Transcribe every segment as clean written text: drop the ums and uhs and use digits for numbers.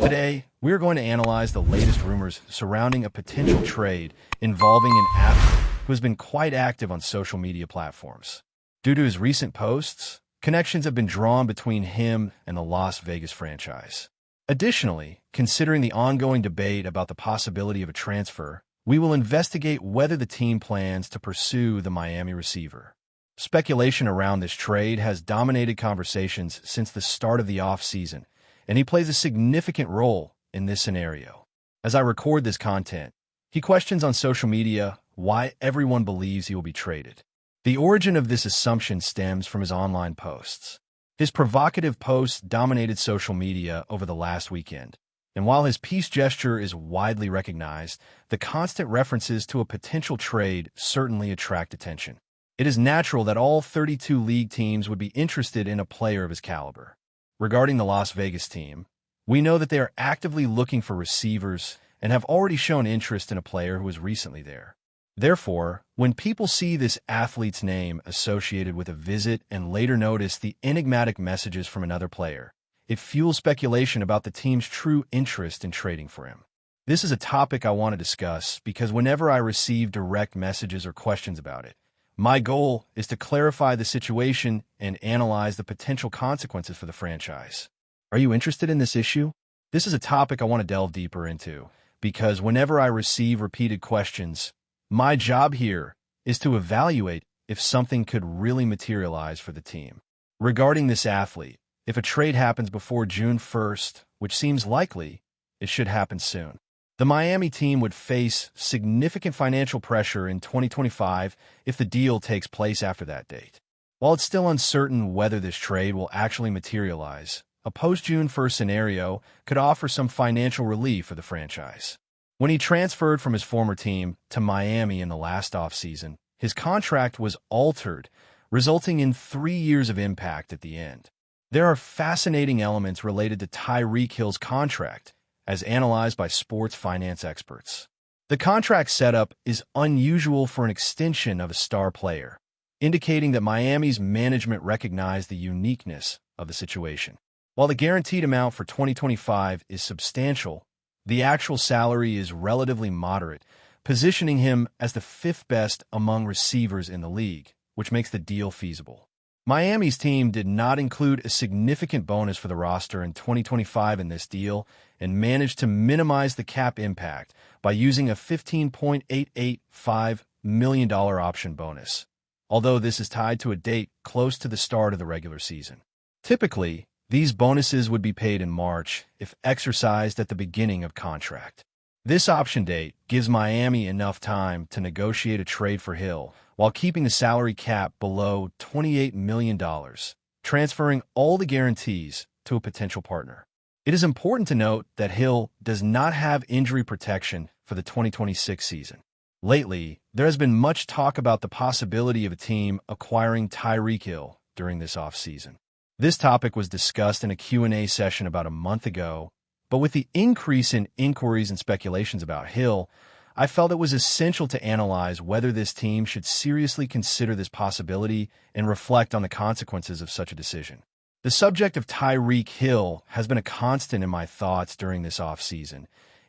Today, we're going to analyze the latest rumors surrounding a potential trade involving an athlete who has been quite active on social media platforms. Due to his recent posts, connections have been drawn between him and the Las Vegas franchise. Additionally, considering the ongoing debate about the possibility of a transfer, we will investigate whether the team plans to pursue the Miami receiver. Speculation around this trade has dominated conversations since the start of the offseason, and he plays a significant role in this scenario. As I record this content, he questions on social media why everyone believes he will be traded. The origin of this assumption stems from his online posts. His provocative posts dominated social media over the last weekend, and while his peace gesture is widely recognized, the constant references to a potential trade certainly attract attention. It is natural that all 32 league teams would be interested in a player of his caliber. Regarding the Las Vegas team, we know that they are actively looking for receivers and have already shown interest in a player who was recently there. Therefore, when people see this athlete's name associated with a visit and later notice the enigmatic messages from another player, it fuels speculation about the team's true interest in trading for him. This is a topic I want to discuss because whenever I receive direct messages or questions about it, my goal is to clarify the situation and analyze the potential consequences for the franchise. Are you interested in this issue? This is a topic I want to delve deeper into because whenever I receive repeated questions, my job here is to evaluate if something could really materialize for the team. Regarding this athlete, if a trade happens before June 1st, which seems likely, it should happen soon. The Miami team would face significant financial pressure in 2025 if the deal takes place after that date. While it's still uncertain whether this trade will actually materialize, a post-June 1st scenario could offer some financial relief for the franchise. When he transferred from his former team to Miami in the last offseason, his contract was altered, resulting in 3 years of impact at the end. There are fascinating elements related to Tyreek Hill's contract, as analyzed by sports finance experts. The contract setup is unusual for an extension of a star player, indicating that Miami's management recognized the uniqueness of the situation. While the guaranteed amount for 2025 is substantial, the actual salary is relatively moderate, positioning him as the fifth best among receivers in the league, which makes the deal feasible. Miami's team did not include a significant bonus for the roster in 2025 in this deal and managed to minimize the cap impact by using a $15.885 million option bonus, although this is tied to a date close to the start of the regular season. Typically, these bonuses would be paid in March if exercised at the beginning of contract. This option date gives Miami enough time to negotiate a trade for Hill while keeping the salary cap below $28 million, transferring all the guarantees to a potential partner. It is important to note that Hill does not have injury protection for the 2026 season. Lately, there has been much talk about the possibility of a team acquiring Tyreek Hill during this offseason. This topic was discussed in a Q&A session about a month ago, but with the increase in inquiries and speculations about Hill, I felt it was essential to analyze whether this team should seriously consider this possibility and reflect on the consequences of such a decision. The subject of Tyreek Hill has been a constant in my thoughts during this offseason,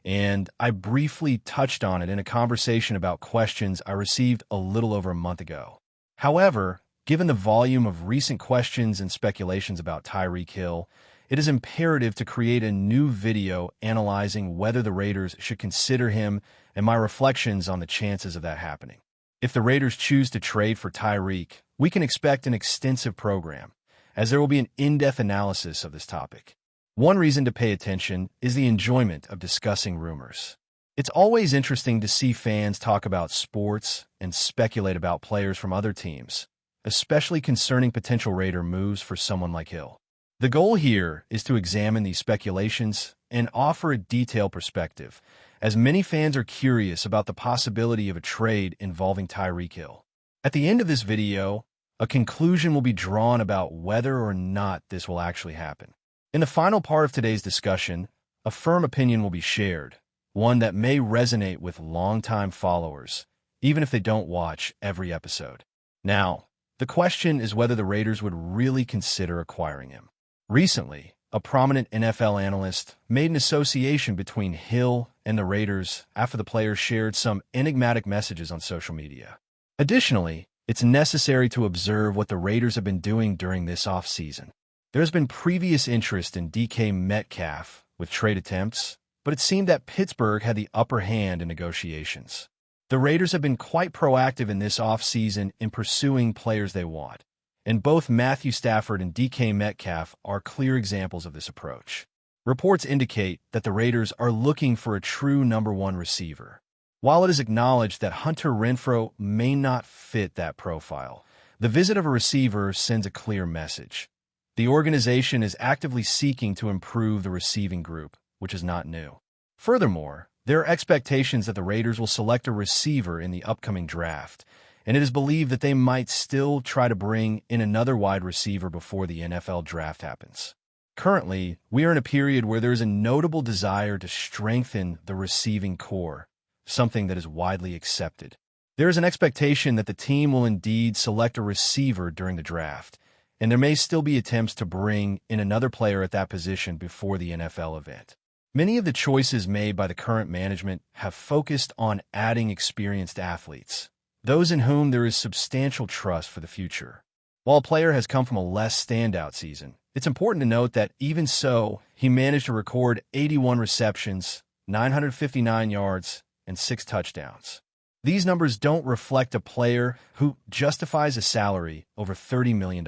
and I briefly touched on it in a conversation about questions I received a little over a month ago. However, given the volume of recent questions and speculations about Tyreek Hill, it is imperative to create a new video analyzing whether the Raiders should consider him and my reflections on the chances of that happening. If the Raiders choose to trade for Tyreek, we can expect an extensive program, as there will be an in-depth analysis of this topic. One reason to pay attention is the enjoyment of discussing rumors. It's always interesting to see fans talk about sports and speculate about players from other teams, especially concerning potential Raider moves for someone like Hill. The goal here is to examine these speculations and offer a detailed perspective, as many fans are curious about the possibility of a trade involving Tyreek Hill. At the end of this video, a conclusion will be drawn about whether or not this will actually happen. In the final part of today's discussion, a firm opinion will be shared, one that may resonate with longtime followers, even if they don't watch every episode. Now, the question is whether the Raiders would really consider acquiring him. Recently, a prominent NFL analyst, made an association between Hill and the Raiders after the player shared some enigmatic messages on social media. Additionally, it's necessary to observe what the Raiders have been doing during this offseason. There has been previous interest in DK Metcalf with trade attempts, but it seemed that Pittsburgh had the upper hand in negotiations. The Raiders have been quite proactive in this offseason in pursuing players they want, and both Matthew Stafford and DK Metcalf are clear examples of this approach. Reports indicate that the Raiders are looking for a true number one receiver. While it is acknowledged that Hunter Renfrow may not fit that profile, the visit of a receiver sends a clear message. The organization is actively seeking to improve the receiving group, which is not new. Furthermore, there are expectations that the Raiders will select a receiver in the upcoming draft, and it is believed that they might still try to bring in another wide receiver before the NFL draft happens. Currently, we are in a period where there is a notable desire to strengthen the receiving core, something that is widely accepted. There is an expectation that the team will indeed select a receiver during the draft, and there may still be attempts to bring in another player at that position before the NFL event. Many of the choices made by the current management have focused on adding experienced athletes, those in whom there is substantial trust for the future. While a player has come from a less standout season, it's important to note that even so, he managed to record 81 receptions, 959 yards, and 6 touchdowns. These numbers don't reflect a player who justifies a salary over $30 million.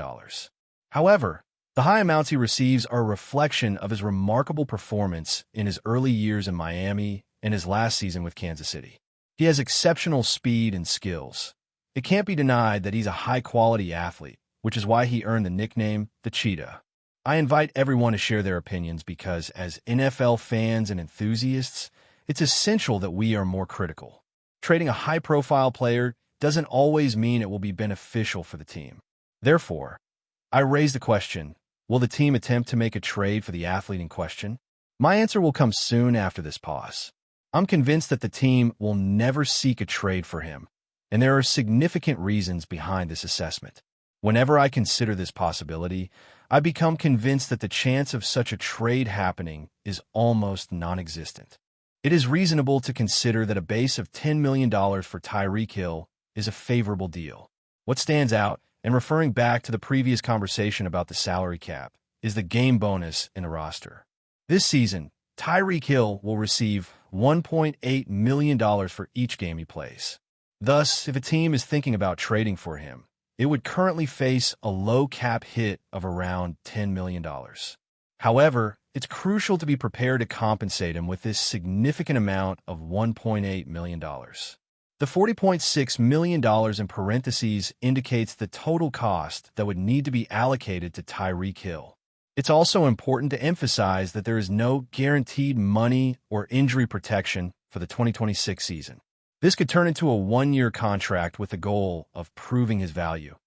However, the high amounts he receives are a reflection of his remarkable performance in his early years in Miami and his last season with Kansas City. He has exceptional speed and skills. It can't be denied that he's a high-quality athlete, which is why he earned the nickname the Cheetah. I invite everyone to share their opinions because, as NFL fans and enthusiasts, it's essential that we are more critical. Trading a high-profile player doesn't always mean it will be beneficial for the team. Therefore, I raise the question, will the team attempt to make a trade for the athlete in question? My answer will come soon after this pause. I'm convinced that the team will never seek a trade for him, and there are significant reasons behind this assessment. Whenever I consider this possibility, I become convinced that the chance of such a trade happening is almost non-existent. It is reasonable to consider that a base of $10 million for Tyreek Hill is a favorable deal. What stands out, and referring back to the previous conversation about the salary cap, is the game bonus in the roster. This season, Tyreek Hill will receive $1.8 million for each game he plays. Thus, if a team is thinking about trading for him, it would currently face a low cap hit of around $10 million. However, it's crucial to be prepared to compensate him with this significant amount of $1.8 million. The $40.6 million in parentheses indicates the total cost that would need to be allocated to Tyreek Hill. It's also important to emphasize that there is no guaranteed money or injury protection for the 2026 season. This could turn into a one-year contract with the goal of proving his value.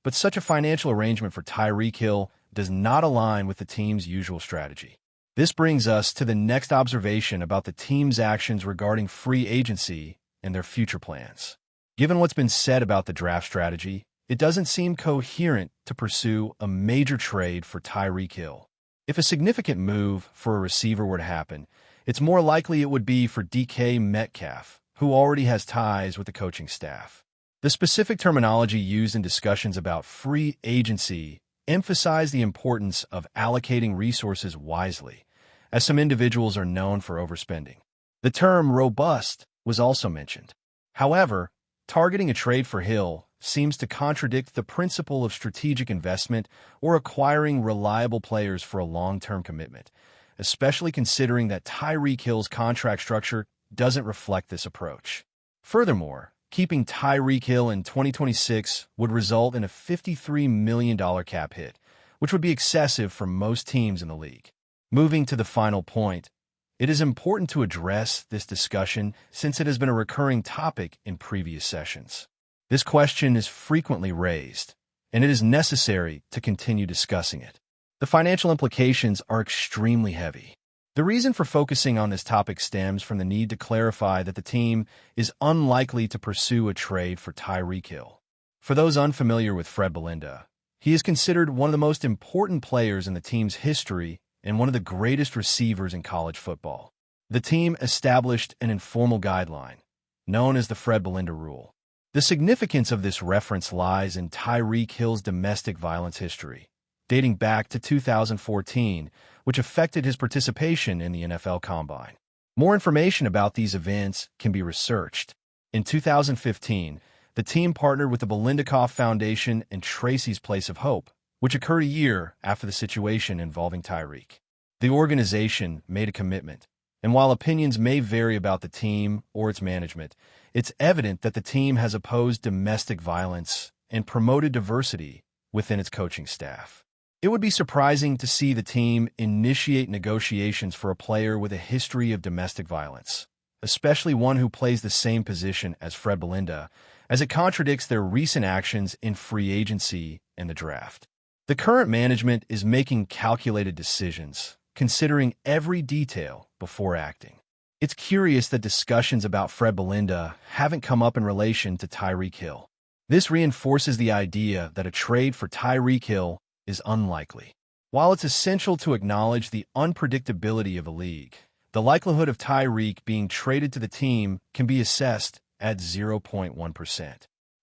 But such a financial arrangement for Tyreek Hill does not align with the team's usual strategy. This brings us to the next observation about the team's actions regarding free agency and their future plans. Given what's been said about the draft strategy, it doesn't seem coherent to pursue a major trade for Tyreek Hill. If a significant move for a receiver were to happen, it's more likely it would be for DK Metcalf, who already has ties with the coaching staff. The specific terminology used in discussions about free agency emphasize the importance of allocating resources wisely, as some individuals are known for overspending. The term robust was also mentioned. However, targeting a trade for Hill seems to contradict the principle of strategic investment or acquiring reliable players for a long-term commitment, especially considering that Tyreek Hill's contract structure doesn't reflect this approach. Furthermore, keeping Tyreek Hill in 2026 would result in a $53 million cap hit, which would be excessive for most teams in the league. Moving to the final point, it is important to address this discussion since it has been a recurring topic in previous sessions. This question is frequently raised, and it is necessary to continue discussing it. The financial implications are extremely heavy. The reason for focusing on this topic stems from the need to clarify that the team is unlikely to pursue a trade for Tyreek Hill. For those unfamiliar with Fred Belinda, he is considered one of the most important players in the team's history and one of the greatest receivers in college football. The team established an informal guideline, known as the Fred Belinda Rule. The significance of this reference lies in Tyreek Hill's domestic violence history, dating back to 2014, which affected his participation in the NFL Combine. More information about these events can be researched. In 2015, the team partnered with the Belinda Foundation and Tracy's Place of Hope, which occurred a year after the situation involving Tyreek. The organization made a commitment, and while opinions may vary about the team or its management, it's evident that the team has opposed domestic violence and promoted diversity within its coaching staff. It would be surprising to see the team initiate negotiations for a player with a history of domestic violence, especially one who plays the same position as Fred Belinda, as it contradicts their recent actions in free agency and the draft. The current management is making calculated decisions, considering every detail before acting. It's curious that discussions about Fred Belinda haven't come up in relation to Tyreek Hill. This reinforces the idea that a trade for Tyreek Hill is unlikely. While it's essential to acknowledge the unpredictability of a league, the likelihood of Tyreek being traded to the team can be assessed at 0.1%.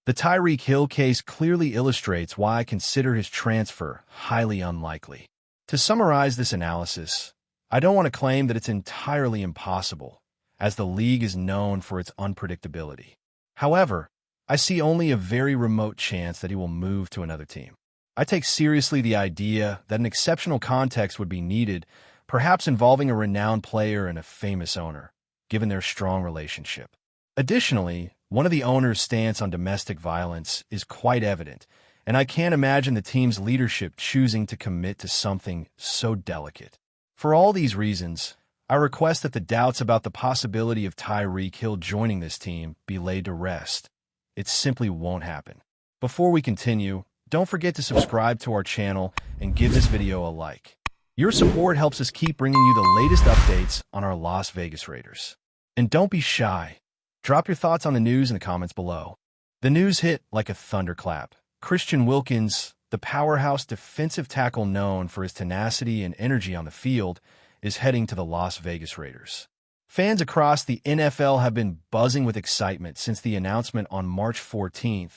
The Tyreek Hill case clearly illustrates why I consider his transfer highly unlikely. To summarize this analysis, I don't want to claim that it's entirely impossible, as the league is known for its unpredictability. However, I see only a very remote chance that he will move to another team. I take seriously the idea that an exceptional context would be needed, perhaps involving a renowned player and a famous owner, given their strong relationship. Additionally, one of the owner's stance on domestic violence is quite evident, and I can't imagine the team's leadership choosing to commit to something so delicate. For all these reasons, I request that the doubts about the possibility of Tyreek Hill joining this team be laid to rest. It simply won't happen. Before we continue, don't forget to subscribe to our channel and give this video a like. Your support helps us keep bringing you the latest updates on our Las Vegas Raiders. And don't be shy. Drop your thoughts on the news in the comments below. The news hit like a thunderclap. Christian Wilkins, the powerhouse defensive tackle known for his tenacity and energy on the field, is heading to the Las Vegas Raiders. Fans across the NFL have been buzzing with excitement since the announcement on March 14,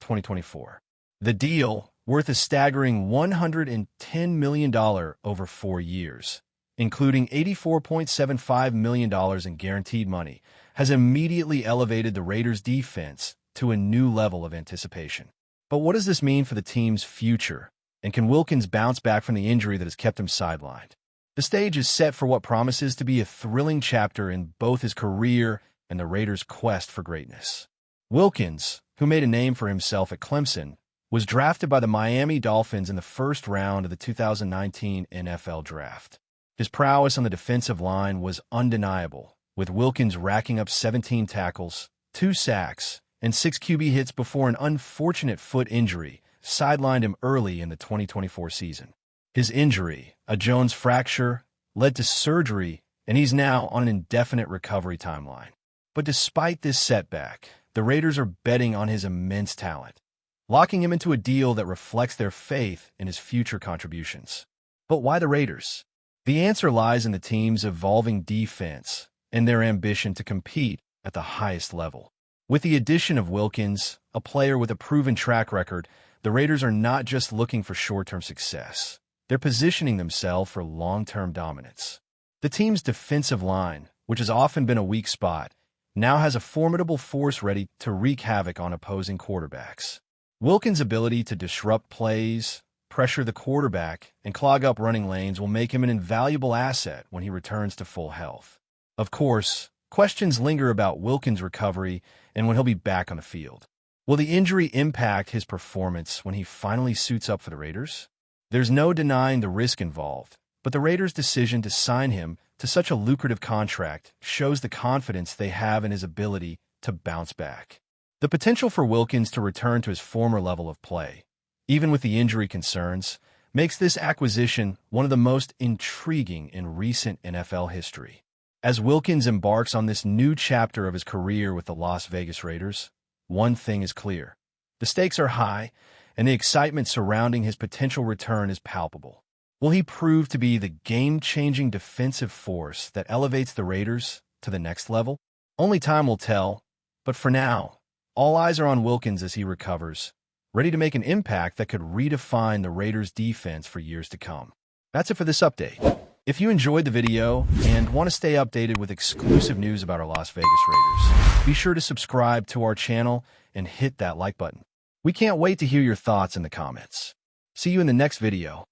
2024. The deal, worth a staggering $110 million over 4 years, including $84.75 million in guaranteed money, has immediately elevated the Raiders' defense to a new level of anticipation. But what does this mean for the team's future, and can Wilkins bounce back from the injury that has kept him sidelined? The stage is set for what promises to be a thrilling chapter in both his career and the Raiders' quest for greatness. Wilkins, who made a name for himself at Clemson, was drafted by the Miami Dolphins in the first round of the 2019 NFL Draft. His prowess on the defensive line was undeniable, with Wilkins racking up 17 tackles, 2 sacks, and 6 QB hits before an unfortunate foot injury sidelined him early in the 2024 season. His injury, a Jones fracture, led to surgery, and he's now on an indefinite recovery timeline. But despite this setback, the Raiders are betting on his immense talent, locking him into a deal that reflects their faith in his future contributions. But why the Raiders? The answer lies in the team's evolving defense and their ambition to compete at the highest level. With the addition of Wilkins, a player with a proven track record, the Raiders are not just looking for short-term success. They're positioning themselves for long-term dominance. The team's defensive line, which has often been a weak spot, now has a formidable force ready to wreak havoc on opposing quarterbacks. Wilkins' ability to disrupt plays, pressure the quarterback, and clog up running lanes will make him an invaluable asset when he returns to full health. Of course, questions linger about Wilkins' recovery and when he'll be back on the field. Will the injury impact his performance when he finally suits up for the Raiders? There's no denying the risk involved, but the Raiders' decision to sign him to such a lucrative contract shows the confidence they have in his ability to bounce back. The potential for Wilkins to return to his former level of play, even with the injury concerns, makes this acquisition one of the most intriguing in recent NFL history. As Wilkins embarks on this new chapter of his career with the Las Vegas Raiders, one thing is clear. The stakes are high, and the excitement surrounding his potential return is palpable. Will he prove to be the game-changing defensive force that elevates the Raiders to the next level? Only time will tell, but for now, all eyes are on Wilkins as he recovers, ready to make an impact that could redefine the Raiders' defense for years to come. That's it for this update. If you enjoyed the video and want to stay updated with exclusive news about our Las Vegas Raiders, be sure to subscribe to our channel and hit that like button. We can't wait to hear your thoughts in the comments. See you in the next video.